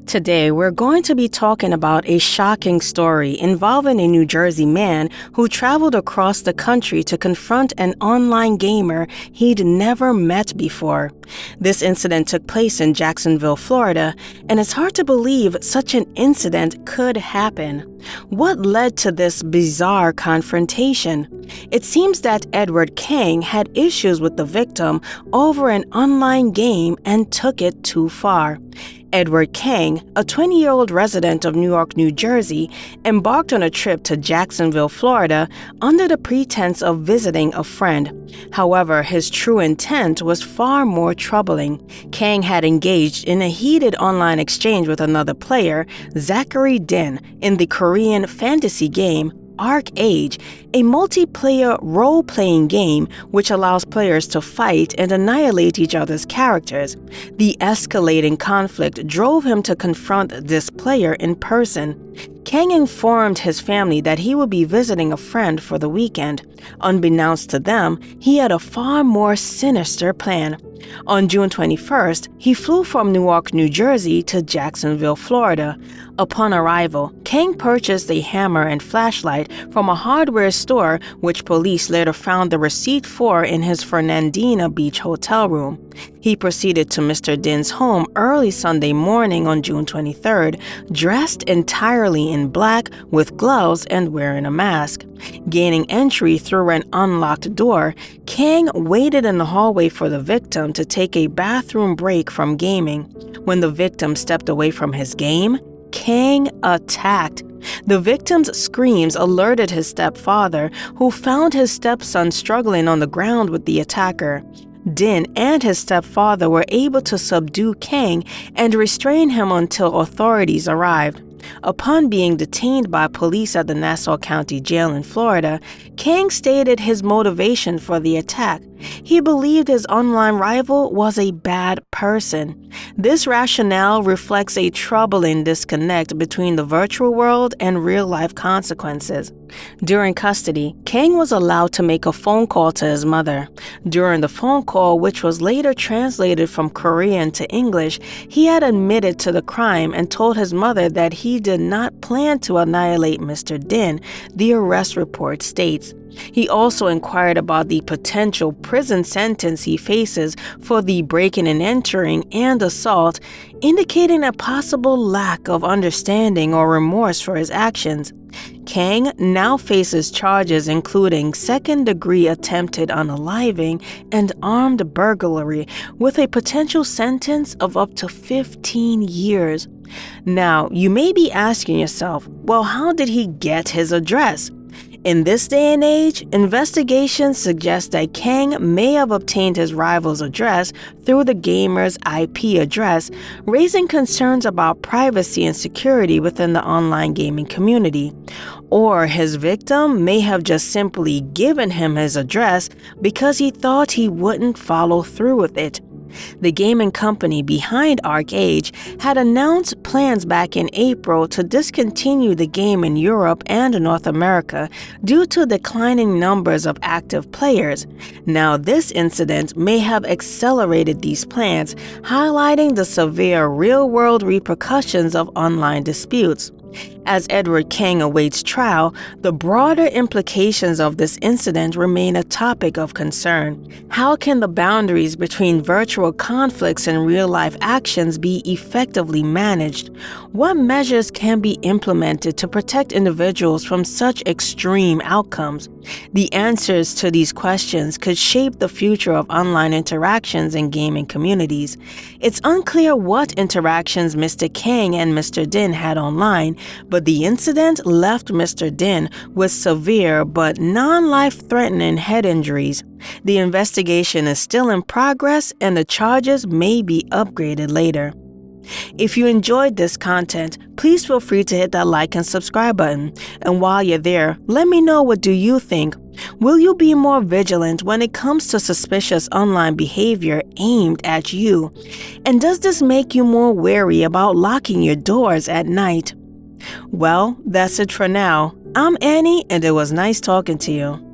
Today, we're going to be talking about a shocking story involving a New Jersey man who traveled across the country to confront an online gamer he'd never met before. This incident took place in Jacksonville, Florida, and it's hard to believe such an incident could happen. What led to this bizarre confrontation? It seems that Edward Kang had issues with the victim over an online game and took it too far. Edward Kang, a 20-year-old resident of Newark, New Jersey, embarked on a trip to Jacksonville, Florida, under the pretense of visiting a friend. However, his true intent was far more troubling. Kang had engaged in a heated online exchange with another player, Zachary Dinh, in the Korean fantasy game ArcheAge, a multiplayer role-playing game which allows players to fight and annihilate each other's characters. The escalating conflict drove him to confront this player in person. Kang informed his family that he would be visiting a friend for the weekend. Unbeknownst to them, he had a far more sinister plan. On June 21st, he flew from Newark, New Jersey to Jacksonville, Florida. Upon arrival, Kang purchased a hammer and flashlight from a hardware store, which police later found the receipt for in his Fernandina Beach hotel room. He proceeded to Mr. Dinh's home early Sunday morning on June 23rd, dressed entirely in black with gloves and wearing a mask. Gaining entry through an unlocked door, Kang waited in the hallway for the victim to take a bathroom break from gaming. When the victim stepped away from his game, Kang attacked. The victim's screams alerted his stepfather, who found his stepson struggling on the ground with the attacker. Dinh and his stepfather were able to subdue Kang and restrain him until authorities arrived. Upon being detained by police at the Nassau County Jail in Florida, Kang stated his motivation for the attack. He believed his online rival was a bad person. This rationale reflects a troubling disconnect between the virtual world and real-life consequences. During custody, Kang was allowed to make a phone call to his mother. During the phone call, which was later translated from Korean to English, he had admitted to the crime and told his mother that he did not plan to annihilate Mr. Dinh, the arrest report states. He also inquired about the potential prison sentence he faces for the breaking and entering and assault, indicating a possible lack of understanding or remorse for his actions. Kang now faces charges including second-degree attempted unaliving and armed burglary, with a potential sentence of up to 15 years. Now, you may be asking yourself, well, how did he get his address? In this day and age, investigations suggest that Kang may have obtained his rival's address through the gamer's IP address, raising concerns about privacy and security within the online gaming community. Or his victim may have just simply given him his address because he thought he wouldn't follow through with it. The gaming company behind ArcheAge had announced plans back in April to discontinue the game in Europe and North America due to declining numbers of active players. Now, this incident may have accelerated these plans, highlighting the severe real-world repercussions of online disputes. As Edward Kang awaits trial, the broader implications of this incident remain a topic of concern. How can the boundaries between virtual conflicts and real-life actions be effectively managed? What measures can be implemented to protect individuals from such extreme outcomes? The answers to these questions could shape the future of online interactions in gaming communities. It's unclear what interactions Mr. Kang and Mr. Dinh had online, but the incident left Mr. Dinh with severe but non-life-threatening head injuries. The investigation is still in progress and the charges may be upgraded later. If you enjoyed this content, please feel free to hit that like and subscribe button. And while you're there, let me know, what do you think? Will you be more vigilant when it comes to suspicious online behavior aimed at you? And does this make you more wary about locking your doors at night? Well, that's it for now. I'm Annie, and it was nice talking to you.